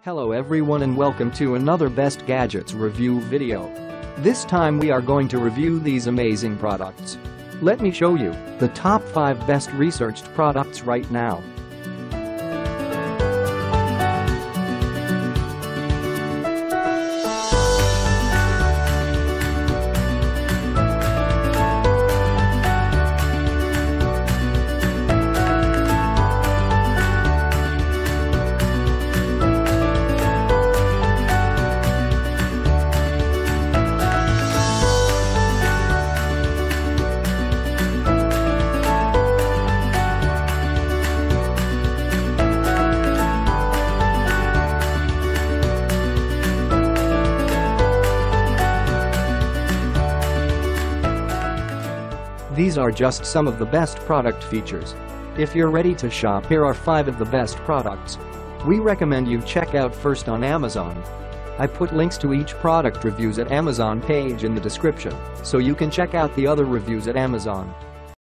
Hello everyone and welcome to another Best Gadgets review video. This time we are going to review these amazing products. Let me show you the top 5 best researched products right now. These are just some of the best product features. If you're ready to shop, here are 5 of the best products we recommend you check out first on Amazon. I put links to each product reviews at Amazon page in the description, so you can check out the other reviews at Amazon.